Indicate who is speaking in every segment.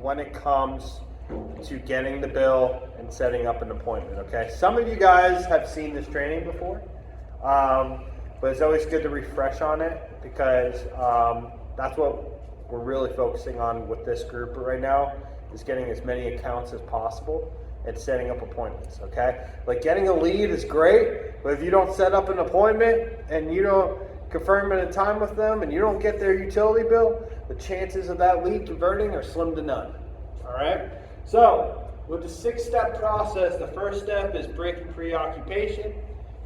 Speaker 1: when it comes to getting the bill and setting up an appointment, okay? Some of you guys have seen this training before, but it's always good to refresh on it because that's what we're really focusing on with this group right now, is getting as many accounts as possible and setting up appointments, okay? Like getting a lead is great, but if you don't set up an appointment and you don't confirm in a time with them and you don't get their utility bill, the chances of that lead converting are slim to none, all right? So, with the 6-step process, the first step is breaking preoccupation.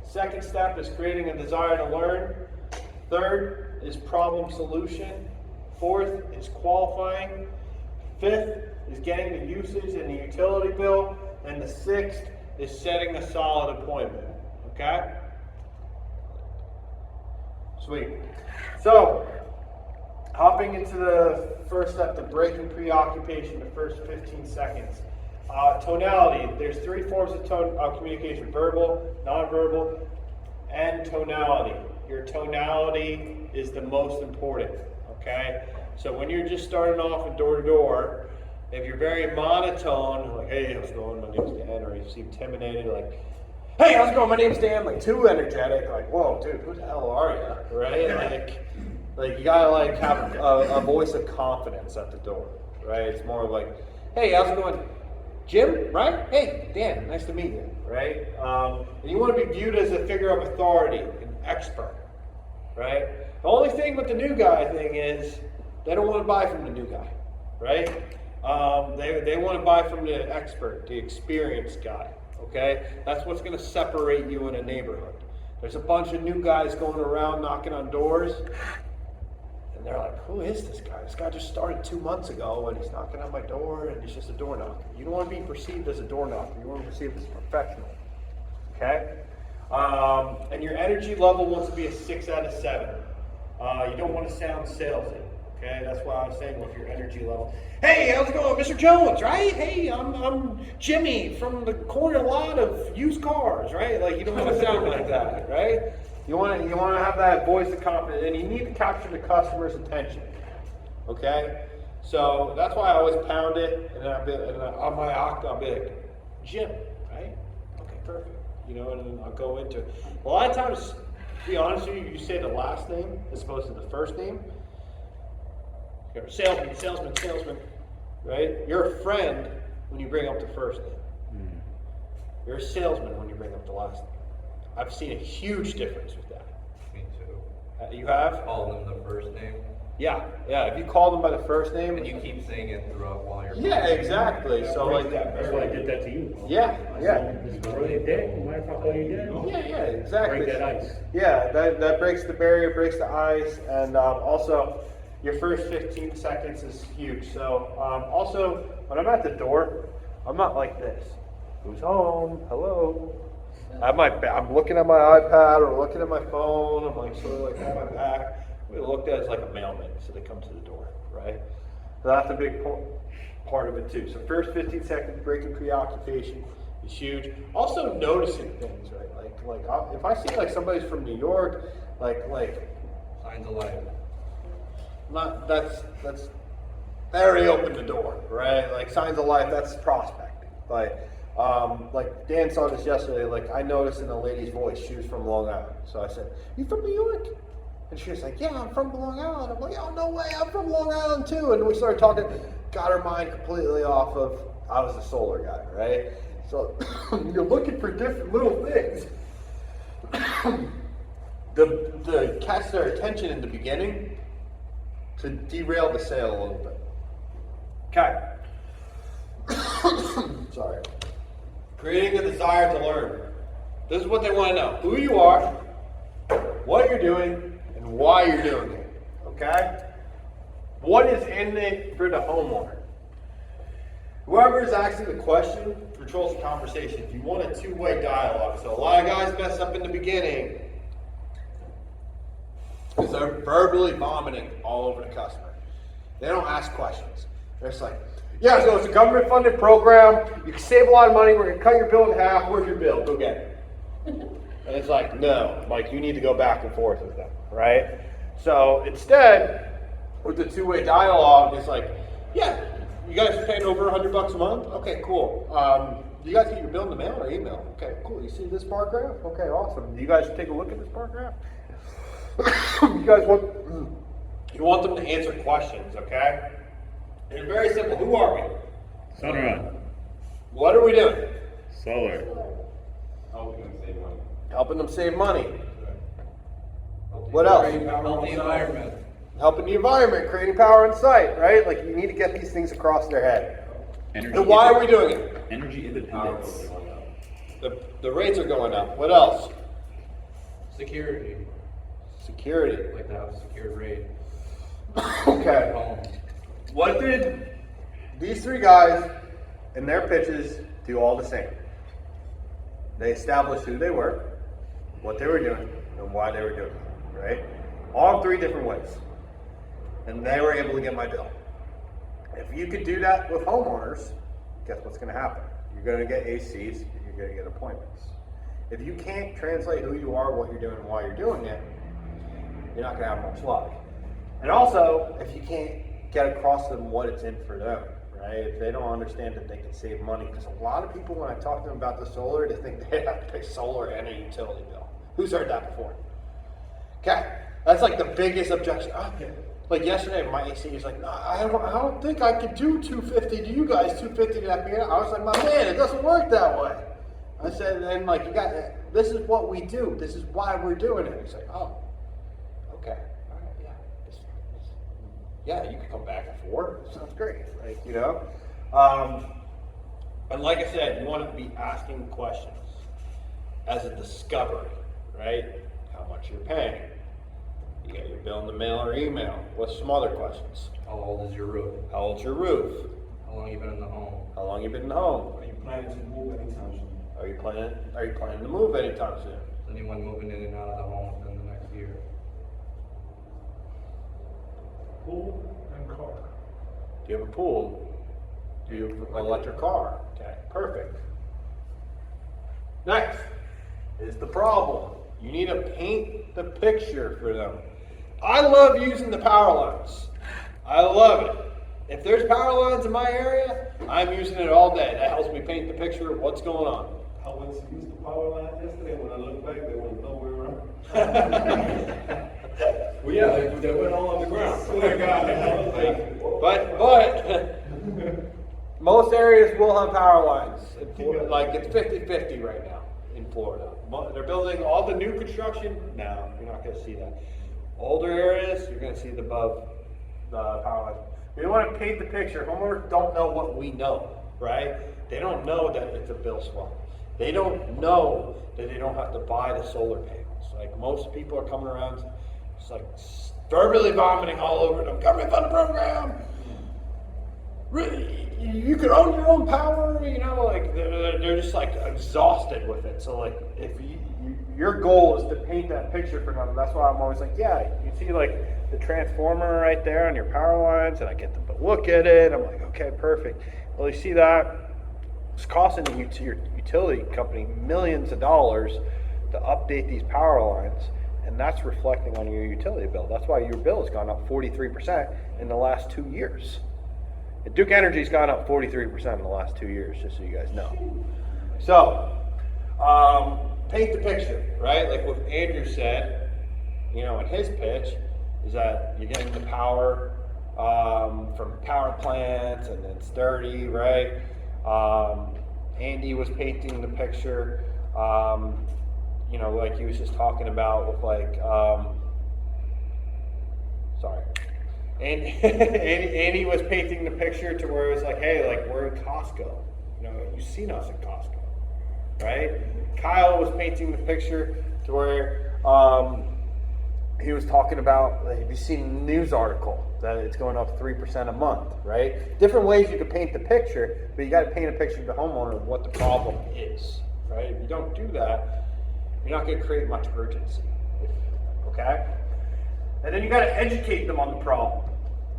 Speaker 1: Second step is creating a desire to learn. Third is problem solution. Fourth is qualifying. Fifth is getting the usage and the utility bill. And the sixth is setting a solid appointment, okay? Sweet. So, hopping into the first step, the breaking preoccupation, the first 15 seconds. Tonality, there's 3 forms of communication: verbal, nonverbal, and tonality. Your tonality is the most important, okay? So when you're just starting off in door to door, if you're very monotone, like, hey, how's it going, my name's Dan, or you seem intimidated, like, hey, how's it going, my name's Dan, like too energetic, like, whoa, dude, who the hell are you, right? Like you gotta like have a voice of confidence at the door, right? It's more like, hey, how's it going, Jim, right? Hey, Dan, nice to meet you, right? And you want to be viewed as a figure of authority, an expert, right? The only thing with the new guy thing is they don't want to buy from the new guy, right? They want to buy from the expert, the experienced guy, okay? That's what's going to separate you in a neighborhood. There's a bunch of new guys going around knocking on doors, and they're like, who is this guy? This guy just started 2 months ago, and he's knocking on my door, and he's just a door knocker. You don't want to be perceived as a door knocker. You want to be perceived as a professional, okay? And your energy level wants to be a 6 out of 7. You don't want to sound salesy, okay? That's why I was saying with your energy level. Hey, how's it going, Mr. Jones, right? Hey, I'm Jimmy from the corner lot of used cars, right? Like, you don't want to sound like that, right? You want to have that voice of confidence, and you need to capture the customer's attention, okay? So that's why I always pound it, and on my octave, I'll be like, Jim, right? Okay, perfect. You know, and then I'll go into it. A lot of times, to be honest with you, you say the last name as opposed to the first name. You're a salesman, right? You're a friend when you bring up the first name. You're a salesman when you bring up the last name. I've seen a huge difference with that.
Speaker 2: Me too.
Speaker 1: You have?
Speaker 2: Call them the first name.
Speaker 1: Yeah. If you call them by the first name,
Speaker 2: And you keep saying it throughout while you're
Speaker 1: yeah, exactly. So like
Speaker 3: That's why I did that to you.
Speaker 1: Yeah.
Speaker 3: Really, Dad? Mind if I call you Dad?
Speaker 1: Yeah, exactly.
Speaker 3: Break that ice.
Speaker 1: Yeah, that breaks the barrier, breaks the ice, and also your first 15 seconds is huge. So also when I'm at the door, I'm not like this. Who's home? Hello. I'm looking at my iPad or looking at my phone. I'm like sort of like on my back. We looked at it as like a mailman, so they come to the door, right? So that's a big part of it too. So first 15 seconds, breaking preoccupation is huge. Also noticing things, right? Like if I see like somebody's from New York, like
Speaker 2: signs of life.
Speaker 1: that's they already opened the door, right? Like signs of life, that's prospecting. Like Dan saw this yesterday. Like I noticed in a lady's voice, she was from Long Island. So I said, "You from New York?" And she was like, "Yeah, I'm from Long Island." I'm like, "Oh, no way, I'm from Long Island too." And we started talking, got her mind completely off of, I was the solar guy, right? So you're looking for different little things to catch their attention in the beginning to derail the sale a little bit. Okay. Sorry. Creating a desire to learn. This is what they want to know. Who you are, what you're doing, and why you're doing it. Okay? What is in it for the homeowner? Whoever is asking the question controls the conversation. If you want a two-way dialogue, so a lot of guys mess up in the beginning because they're verbally vomiting all over the customer. They don't ask questions. They're just like, yeah, so it's a government-funded program. You can save a lot of money. We're going to cut your bill in half. Where's your bill? Go get it. And it's like, no. Like, you need to go back and forth with them, right? So instead, with the two-way dialogue, it's like, yeah, You guys paying over $100 a month? Okay, cool. Do you guys get your bill in the mail or email? Okay, cool. You see this bar graph? Okay, awesome. Do you guys take a look at this bar graph? You guys want them to answer questions, okay? It's very simple. Who are we?
Speaker 3: Sunrun.
Speaker 1: What are we doing?
Speaker 3: Solar.
Speaker 4: Helping them save money.
Speaker 1: Helping them save money. What else?
Speaker 2: Healthy environment.
Speaker 1: Helping the environment, creating power on site, right? Like you need to get these things across their head.
Speaker 3: Energy
Speaker 1: And why are we doing it?
Speaker 3: Energy independence.
Speaker 1: The rates are going up. What else?
Speaker 2: Security.
Speaker 1: Security.
Speaker 2: Like to have a secured rate.
Speaker 1: Okay.
Speaker 2: Homes.
Speaker 1: What did these three guys in their pitches do all the same? They established who they were, what they were doing, and why they were doing it, right? All in three different ways. And they were able to get my bill. If you could do that with homeowners, guess what's going to happen? You're going to get ACs, you're going to get appointments. If you can't translate who you are, what you're doing, and why you're doing it, you're not going to have much luck. And also, if you can't get across to them what it's in for them, right? If they don't understand that they can save money, because a lot of people, when I talk to them about the solar, they think they have to pay solar and a utility bill. Who's heard that before? Okay, that's like the biggest objection. Oh, like yesterday, my AC was like, no, I don't think I could do 250 to you guys, 250 to FBA. I was like, my man, it doesn't work that way. I said, and like, this is what we do. This is why we're doing it. He's like, oh, okay, all right, yeah. Yeah, you can come back and forth. Sounds great, like, you know. And like I said, you want to be asking questions as a discovery, right? How much you're paying. You get your bill in the mail or email. What's some other questions?
Speaker 2: How old is your roof?
Speaker 1: How old's your roof?
Speaker 2: How long you been in the home?
Speaker 1: How long you been in the home?
Speaker 4: Are you planning to move anytime soon?
Speaker 1: Are you planning to move anytime soon?
Speaker 2: Is anyone moving in and out of the home within the next year?
Speaker 4: Pool and car.
Speaker 1: Do you have a pool? Do you have an electric car? Okay, perfect. Next is the problem. You need to paint the picture for them. I love using the power lines. I love it. If there's power lines in my area, I'm using it all day. That helps me paint the picture of what's going on.
Speaker 4: I went to use the power line yesterday. When I looked back, there was nowhere around. Well, yeah, they went all on the ground. Oh my God. I was like,
Speaker 1: But most areas will have power lines. In Florida, like it's 50-50 right now in Florida. They're building all the new construction. No, you're not going to see that. Older areas, you're going to see the above the power lines. We want to paint the picture. Homeowners don't know what we know, right? They don't know that it's a bill swap. They don't know that they don't have to buy the solar panels. Like most people are coming around, it's like verbally vomiting all over them. Government funded program. Really, you could own your own power. You know, like they're just like exhausted with it. So like, if your goal is to paint that picture for them, that's why I'm always like, yeah, you see like the transformer right there on your power lines, and I get them to look at it. I'm like, okay, perfect. Well, you see that it's costing your utility company millions of dollars to update these power lines, and that's reflecting on your utility bill. That's why your bill has gone up 43% in the last 2 years. And Duke Energy's gone up 43% in the last 2 years, just so you guys know. So, paint the picture, right? Like what Andrew said, you know, in his pitch, is that you're getting the power from power plants, and it's dirty, right? Andy was painting the picture, you know, like he was just talking about with like, sorry. And Andy was painting the picture to where it was like, hey, like we're in Costco. You know, you've seen us in Costco, right? Kyle was painting the picture to where he was talking about, like, have you seen a news article that it's going up 3% a month, right? Different ways you could paint the picture, but you got to paint a picture to the homeowner of what the problem is, right? If you don't do that, you're not going to create much urgency, okay? And then you got to educate them on the problem.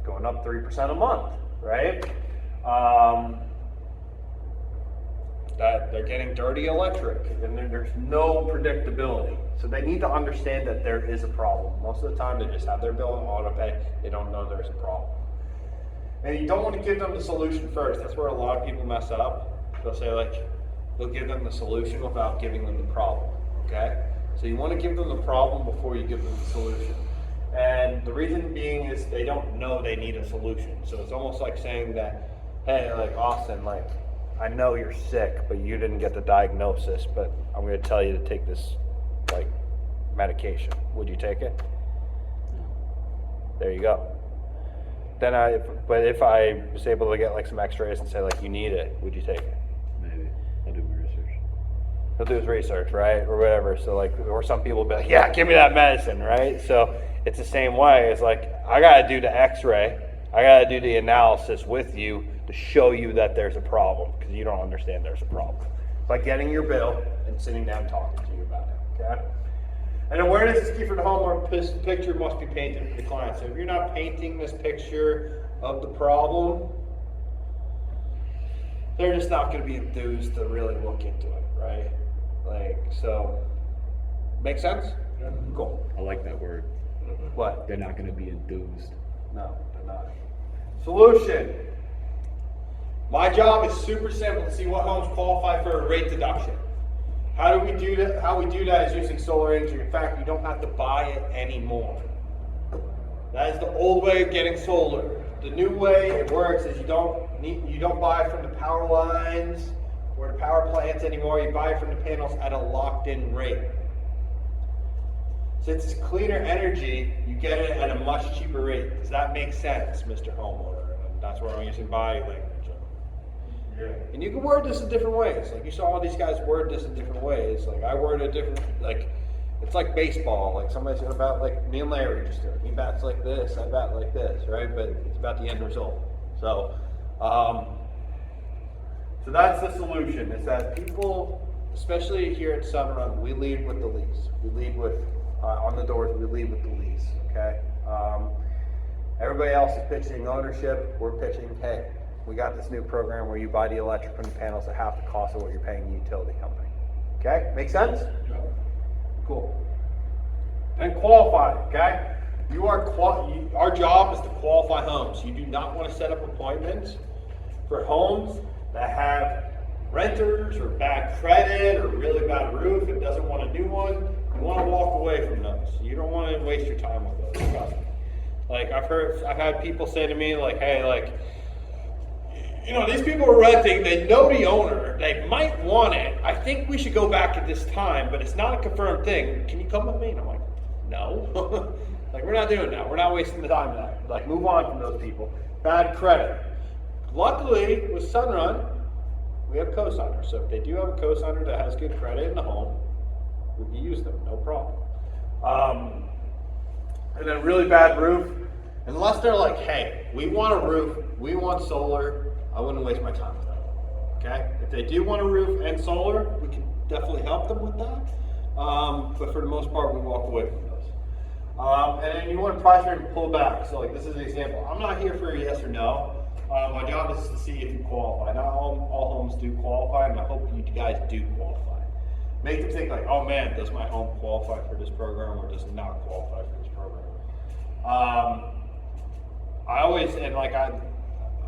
Speaker 1: Going up 3% a month, right? That they're getting dirty electric, and there's no predictability. So they need to understand that there is a problem. Most of the time, they just have their bill on auto pay. They don't know there's a problem. And you don't want to give them the solution first. That's where a lot of people mess up. They'll say like, they'll give them the solution without giving them the problem, okay? So you want to give them the problem before you give them the solution. And the reason being is they don't know they need a solution. So it's almost like saying that, hey, like Austin, like, I know you're sick, but you didn't get the diagnosis, but I'm going to tell you to take this, like, medication. Would you take it? There you go. Then but if I was able to get like some x-rays and say like, you need it, would you take it?
Speaker 3: Maybe. I'll do my research.
Speaker 1: He'll do his research, right? Or whatever. So like, or some people will be like, yeah, give me that medicine, right? So it's the same way. It's like, I got to do the x-ray. I got to do the analysis with you to show you that there's a problem because you don't understand there's a problem. It's like getting your bill and sitting down talking to you about it, okay? And awareness is key for the homeowner. This picture must be painted for the client. So if you're not painting this picture of the problem, they're just not going to be enthused to really look into it, right? Like, so, make sense?
Speaker 4: Yeah.
Speaker 1: Cool.
Speaker 3: I like that word.
Speaker 1: What?
Speaker 3: They're not going to be enthused.
Speaker 1: No, they're not. Solution. My job is super simple to see what homes qualify for a rate deduction. How do we do that? How we do that is using solar energy. In fact, you don't have to buy it anymore. That is the old way of getting solar. The new way it works is you don't buy it from the power lines or the power plants anymore. You buy it from the panels at a locked-in rate. Since it's cleaner energy, you get it at a much cheaper rate. Does that make sense, Mr. Homeowner? And that's where I'm using buy language.
Speaker 4: Yeah.
Speaker 1: And you can word this in different ways. Like you saw all these guys word this in different ways. Like I word it different, like it's like baseball. Like somebody's gonna bat like me and Larry just did. He bats like this, I bat like this, right? But it's about the end result. So, so that's the solution. Is that people, especially here at Sunrun, we lead with the lease. We lead with on the doors. We lead with the lease. Okay. Everybody else is pitching ownership. We're pitching, hey, we got this new program where you buy the electric from the panels at half the cost of what you're paying the utility company. Okay, make sense?
Speaker 4: Yeah.
Speaker 1: Cool. And qualify, okay? Our job is to qualify homes. You do not want to set up appointments for homes that have renters or bad credit or really bad roof and doesn't want a new one. You want to walk away from those. You don't want to waste your time with those. Trust me. Like I've had people say to me like, hey, like, you know, these people are renting, they know the owner, they might want it. I think we should go back at this time, but it's not a confirmed thing. Can you come with me? And I'm like, no. Like, we're not doing that. We're not wasting the time on that. Like, move on from those people. Bad credit. Luckily, with Sunrun, we have co-signers. So if they do have a co-signer that has good credit in the home, we can use them, no problem. And then really bad roof, unless they're like, hey, we want a roof, we want solar, I wouldn't waste my time with that. Okay? If they do want a roof and solar, we can definitely help them with that. But for the most part, we walk away from those. And then you want to price rate and pull back. So like this is an example. I'm not here for a yes or no. My job is to see if you qualify. Not all homes do qualify, and I hope you guys do qualify. Make them think like, oh man, does my home qualify for this program or does it not qualify for this program?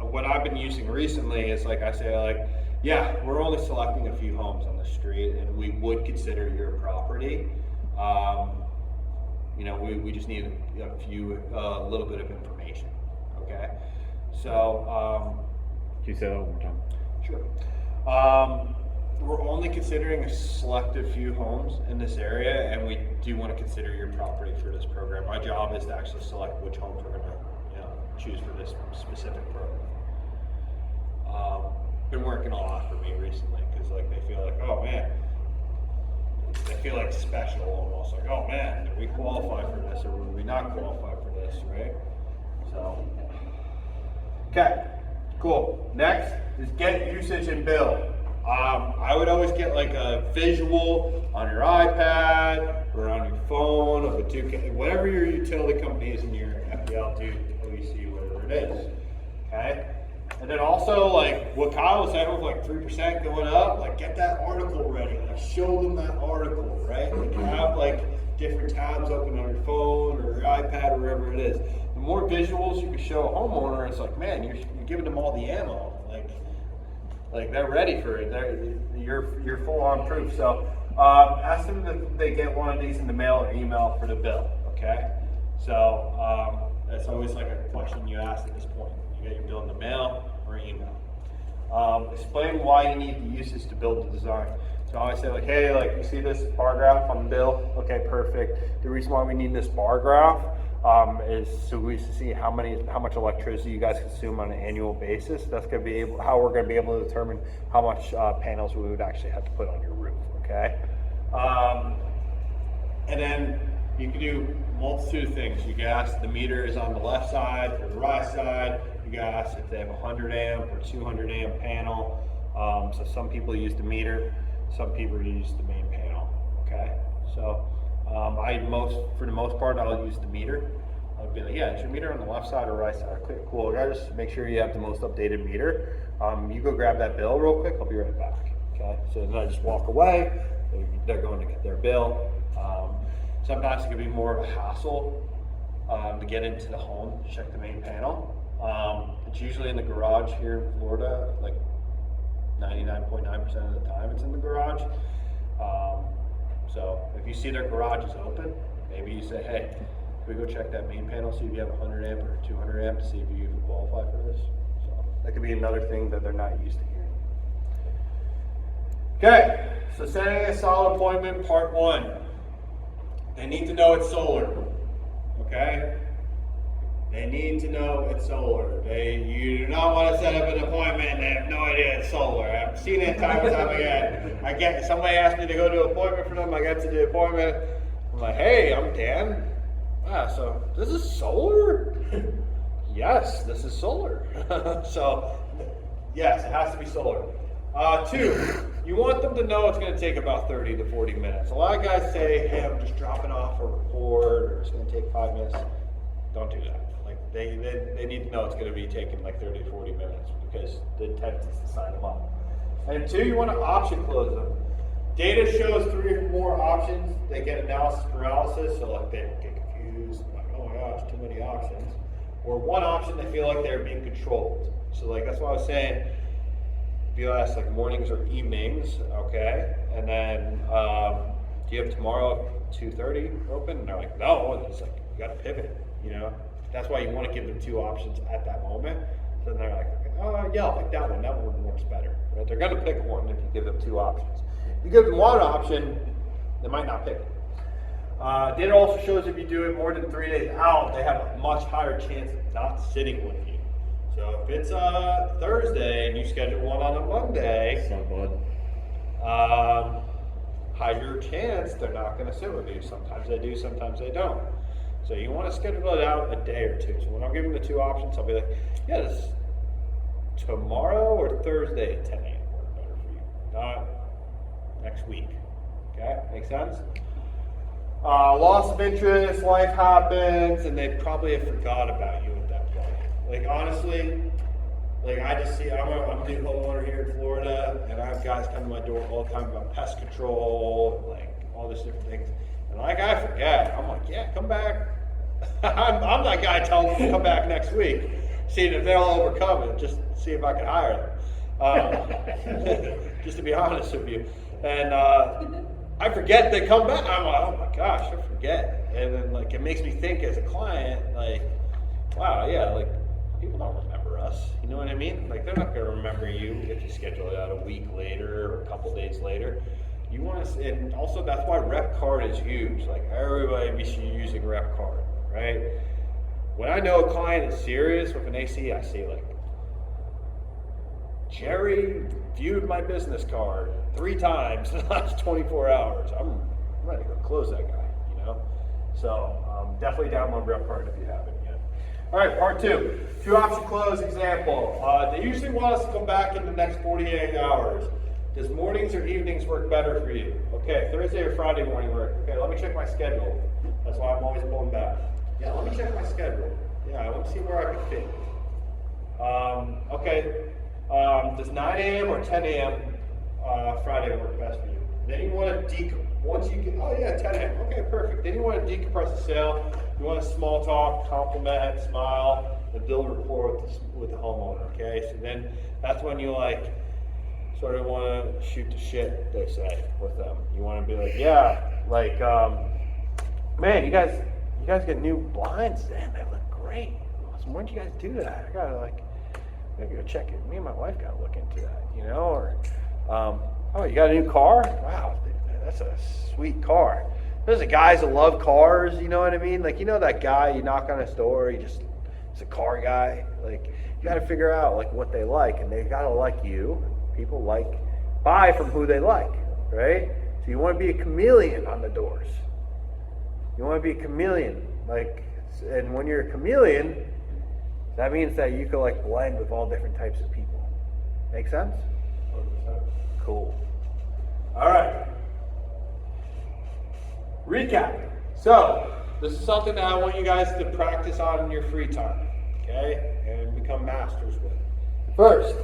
Speaker 1: What I've been using recently is like I say like, yeah, we're only selecting a few homes on the street and we would consider your property. You know, we just need a little bit of information, okay? So,
Speaker 3: Can you say that one more time?
Speaker 1: sure. We're only considering a selected few homes in this area, and we do want to consider your property for this program. My job is to actually select which homes we're going to, choose for this specific program. Been working a lot for me recently because, like, they feel like, oh man, they feel like special almost. Like, oh man, do we qualify for this or would we not qualify for this, right? So, okay, cool. Next is get usage and bill. I would always get like a visual on your iPad or on your phone of a 2K, whatever your utility company is in your FPL, OEC, whatever it is. Okay? And then also like what Kyle was saying with like 3% going up, like get that article ready. Like show them that article, right? Like have like different tabs open on your phone or your iPad or wherever it is. The more visuals you can show a homeowner, it's like, man, you're giving them all the ammo. Like they're ready for it. You're full on proof. So ask them if they get one of these in the mail or email for the bill. Okay. So that's always like a question you ask at this point. You get your bill in the mail or email. Explain why you need to use this to build the design. So I always say like, hey, like you see this bar graph on the bill? Okay, perfect. The reason why we need this bar graph is so we see how much electricity you guys consume on an annual basis. That's gonna be how we're gonna be able to determine how much panels we would actually have to put on your roof. Okay, and then you can do a multitude of things. You can ask if the meter is on the left side or the right side. You can ask if they have a 100 amp or 200 amp panel. So some people use the meter, some people use the main panel. Okay, so for the most part, I'll use the meter. I'll be like, yeah, is your meter on the left side or right side? Okay, cool, guys. Make sure you have the most updated meter. You go grab that bill real quick. I'll be right back. Okay, so then I just walk away. They're going to get their bill. Sometimes it can be more of a hassle to get into the home to check the main panel. It's usually in the garage here in Florida, like 99.9% of the time it's in the garage. So if you see their garage is open, maybe you say, hey, can we go check that main panel, see if you have 100 amp or 200 amp to see if you even qualify for this. So that could be another thing that they're not used to hearing. Okay, so setting a solid appointment, part 1. They need to know it's solar, okay? They need to know it's solar. You do not want to set up an appointment and they have no idea it's solar. I've seen it time and time again. Somebody asked me to go to an appointment for them. I get to the appointment. I'm like, hey, I'm Dan. So this is solar? Yes, this is solar. So yes, it has to be solar. 2, you want them to know it's going to take about 30 to 40 minutes. A lot of guys say, hey, I'm just dropping off a report or it's going to take 5 minutes. Don't do that. Like they need to know it's going to be taking like 30 to 40 minutes because the intent is to sign them up. And 2, you want to option close them. Data shows 3 or more options. They get analysis paralysis, so like they get confused, like, oh my gosh, too many options. Or one option they feel like they're being controlled. So like that's what I was saying. If you ask like mornings or evenings, okay, and then do you have tomorrow 2:30 open? And they're like, no. And it's like you got to pivot. You know, that's why you want to give them 2 options at that moment. So then they're like, oh yeah, I'll pick that one. That one works better. Right? They're going to pick one if you give them 2 options. If you give them 1 option, they might not pick it. Data also shows if you do it more than 3 days out, they have a much higher chance of not sitting with you. So if it's a Thursday and you schedule one on a Monday, higher chance they're not going to sit with you. Sometimes they do, sometimes they don't. So you want to schedule it out a day or 2. So when I'm giving the 2 options, I'll be like, yeah, this tomorrow or Thursday at 10 a.m. work better for you, not next week. Okay, make sense? Loss of interest, life happens, and they probably have forgot about you at that point. Like honestly, like I just see, I'm a new homeowner here in Florida, and I have guys come to my door all the time about pest control, like all these different things. And like I forget, I'm like, yeah, come back. I'm that guy telling them to come back next week, seeing if they'll overcome it, just see if I can hire them. Just to be honest with you. And I forget they come back. I'm like, oh my gosh, I forget. And then like it makes me think as a client, like, wow, yeah, like people don't remember us. You know what I mean? Like they're not gonna remember you if you schedule it out a week later or a couple days later. You want to, and also that's why rep card is huge. Like everybody should be using rep card, right? When I know a client is serious with an AC, I say like, Jerry viewed my business card 3 times in the last 24 hours. I'm ready to go close that guy, you know? So definitely download rep card if you haven't yet. All right, part 2. 2 option close example. They usually want us to come back in the next 48 hours. Does mornings or evenings work better for you? Okay, Thursday or Friday morning work. Okay, let me check my schedule. That's why I'm always pulling back. Yeah, let me check my schedule. Yeah, I want to see where I can fit. Okay, does 9 a.m. or 10 a.m. Friday work best for you? Then you want to once you get, oh yeah, 10 okay, perfect. Then you want to decompress the sale. You want to small talk, compliment, smile, and build rapport with the homeowner, okay? So then that's when you like sort of want to shoot the shit, they say, with them. You want to be like, yeah, like, man, you guys get new blinds, man, they look great. Awesome. When did you guys do that? I gotta go check it. Me and my wife gotta look into that, you know, or, oh, you got a new car? Wow, that's a sweet car. There's the guys that love cars, you know what I mean? Like, you know that guy, you knock on his door, he's a car guy. Like, you gotta figure out, like, what they like, and they gotta like you. People buy from who they like, right? So you want to be a chameleon on the doors. You want to be a chameleon, and when you're a chameleon, that means that you can like blend with all different types of people. Make sense? Cool. All right. Recap. So this is something that I want you guys to practice on in your free time, okay, and become masters with. First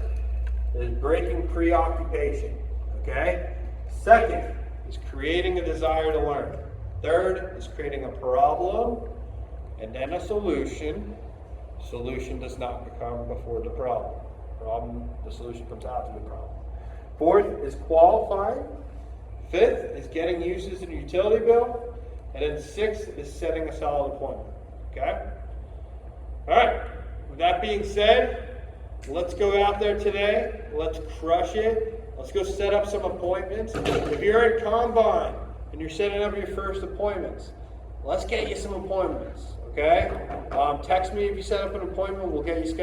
Speaker 1: is breaking preoccupation, okay? Second is creating a desire to learn. Third is creating a problem and then a solution. Solution does not come before the problem. The solution comes after the problem. Fourth is qualifying. Fifth is getting uses in a utility bill. And then sixth is setting a solid appointment, okay? All right, with that being said, let's go out there today. Let's crush it. Let's go set up some appointments. If you're at Combine and you're setting up your first appointments, let's get you some appointments, okay? Text me if you set up an appointment. We'll get you scheduled.